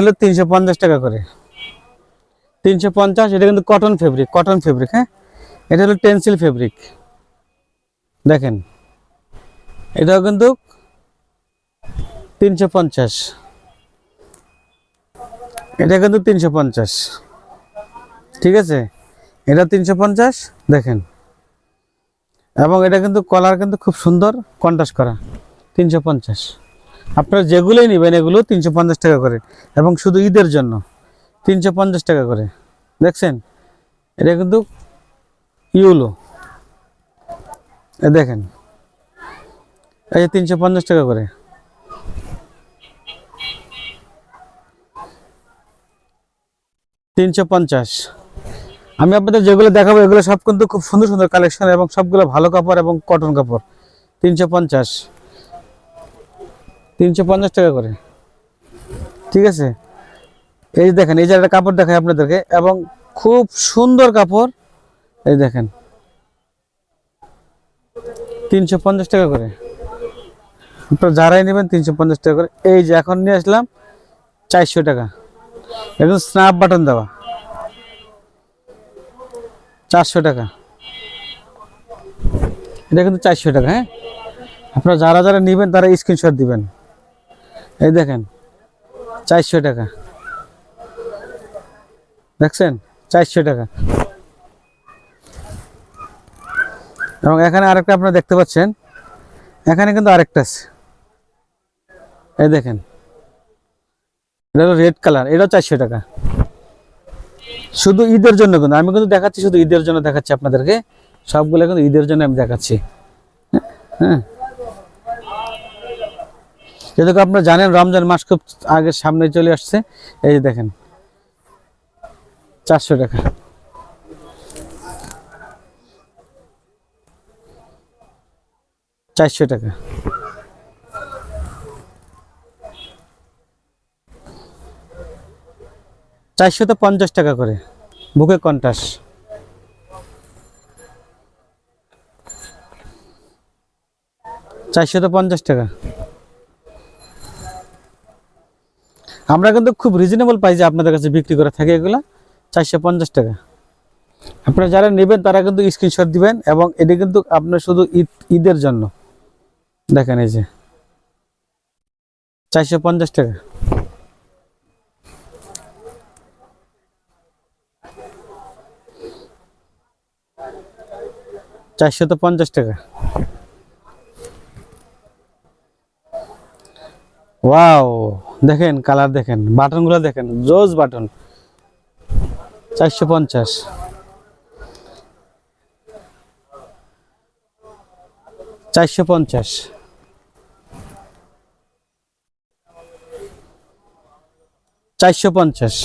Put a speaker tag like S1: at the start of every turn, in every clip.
S1: হলো 350 টাকা করে, 350। এটা কিন্তু কটন ফেব্রিক, হ্যাঁ। এটা হলো টেন্সিল ফেব্রিক, দেখেন এটাও কিন্তু 350। এটা কিন্তু 350, ঠিক আছে। এটা 350 দেখেন। এবং এটা কিন্তু কলার কিন্তু খুব সুন্দর কন্ট্রাস্ট করা, 350। আপনারা যেগুলোই নেবেন এগুলো 350 টাকা করে, এবং শুধু ঈদের জন্য 350 টাকা করে। দেখছেন এটা কিন্তু ইউলো, দেখেন এই যে 350 টাকা করে। 350। আমি আপনাদের যেগুলো দেখাবো এগুলো সব কিন্তু খুব সুন্দর সুন্দর কালেকশন, এবং সবগুলো ভালো কাপড় এবং কটন কাপড়। 350, 350 টাকা করে, ঠিক আছে। এই যে দেখেন, এই যে একটা কাপড় দেখায় আপনাদেরকে, এবং খুব সুন্দর কাপড়। এই দেখেন 350 টাকা করে, আপনারা যারাই নেবেন 350 টাকা করে। এই যে এখন নিয়ে আসলাম 400 টাকা, একদম স্ন্যাপ বাটন দেওয়া, 400 টাকা। এটা কিন্তু 400 টাকা, হ্যাঁ। আপনারা যারা যারা নেবেন তারা স্ক্রিনশট দিবেন। এই দেখেন 400 টাকা, দেখছেন 400 টাকা। এবং এখানে আরেকটা আপনারা দেখতে পাচ্ছেন, এখানে কিন্তু আরেকটা আছে, এই দেখেন এটা হলো রেড কালার, এটাও 400 টাকা। শুধু ঈদের জন্য কিন্তু আমি কিন্তু দেখাচ্ছি, শুধু ঈদের জন্য দেখাচ্ছি আপনাদেরকে, সবগুলো কিন্তু ঈদের জন্য আমি দেখাচ্ছি, হ্যাঁ। যেহেতু আপনারা জানেন রমজান মাস খুব আগে সামনে চলে আসছে। এই যে দেখেন 400 টাকা, 400 টাকা। 450 টাকা করে বুকে কন্ট্রাস্ট, 450 টাকা। আমরা কিন্তু খুব রিজনেবল প্রাইসে আপনাদের কাছে বিক্রি করে থাকি এগুলা, 450 টাকা। আপনারা যারা নেবেন তারা কিন্তু স্ক্রিনশট দিবেন, এবং এটি কিন্তু আপনার শুধু ঈদের জন্য। দেখেন এই যে 450 টাকা, 450 টাকা। ওয়াও, দেখেন কালার, দেখেন বাটনগুলো, দেখেন জোস বাটন, 450। 450, 450,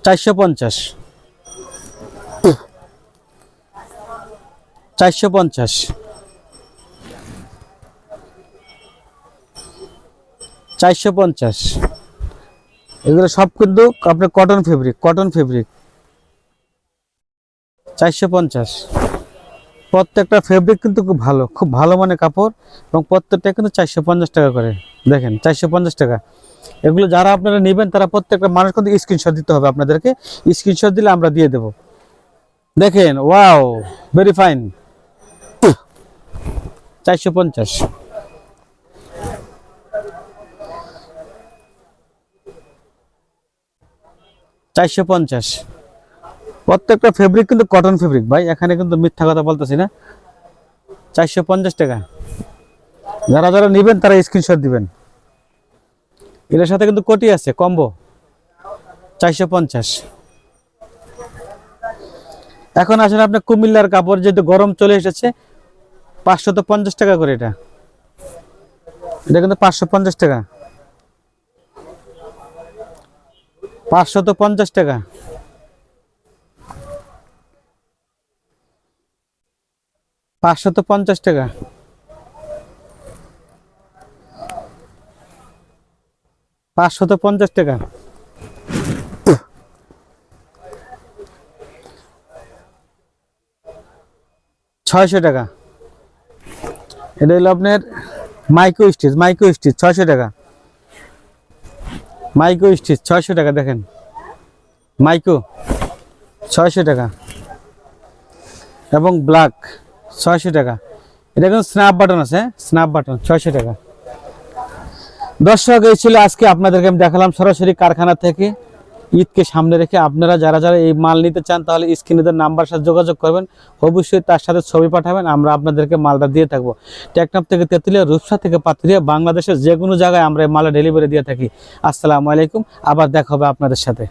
S1: 450, 450, 450। এগুলো সব কিন্তু আপনার কটন ফেব্রিক, 450। প্রত্যেকটা ফেব্রিক কিন্তু খুব ভালো মানের কাপড়, এবং প্রত্যেকটা কিন্তু 450 টাকা করে। দেখেন 450 টাকা। এগুলো যারা আপনারা নেবেন তারা প্রত্যেকটা মানুষ কিন্তু স্ক্রিনশট দিতে হবে আপনাদেরকে, স্ক্রিনশট দিলে আমরা দিয়ে দেব। দেখেন ওয়াও, ভেরি ফাইন, 450। 450। প্রত্যেকটা ফেব্রিক কিন্তু কটন ফেব্রিক ভাই, এখানে কিন্তু মিথ্যা কথা বলতেছি না। 450 টাকা। যারা যারা নেবেন তারা স্ক্রিনশট দিবেন। এটার সাথে কিন্তু কোটি আছে কম্বো, 450। এখন আসলে আপনার কুমিল্লার কাপড় যেহেতু গরম চলে এসেছে, 550 টাকা করে। এটা এটা কিন্তু 550 টাকা, 550 টাকা, 550 টাকা, 550 টাকা, 600 টাকা। এটা হলো আপনার মাইক্রো স্টিচ 600 টাকা, মাইক্রো স্টিচ 600 টাকা, দেখেন মাইক্রো 600 টাকা এবং ব্ল্যাক 600 টাকা। এটা কিন্তু স্ন্যাপ বাটন আছে, স্ন্যাপ বাটন 600 টাকা। দর্শক, এই ছিল আজকে আপনাদেরকে আমি দেখালাম সরাসরি কারখানা থেকে। ঈদকে সামনে রেখে আপনারা যারা যারা এই মাল নিতে চান তাহলে স্ক্রিনে দেওয়া নাম্বার সাথে যোগাযোগ করবেন, অবশ্যই তার সাথে ছবি পাঠাবেন, আমরা আপনাদেরকে মালটা দিয়ে থাকবো। টেকনাফ থেকে তেঁতুলিয়া, রূপসা থেকে পাতুরিয়া, বাংলাদেশের যে কোনো জায়গায় আমরা এই মালের ডেলিভারি দিয়ে থাকি। আসসালামু আলাইকুম, আবার দেখা হবে আপনাদের সাথে।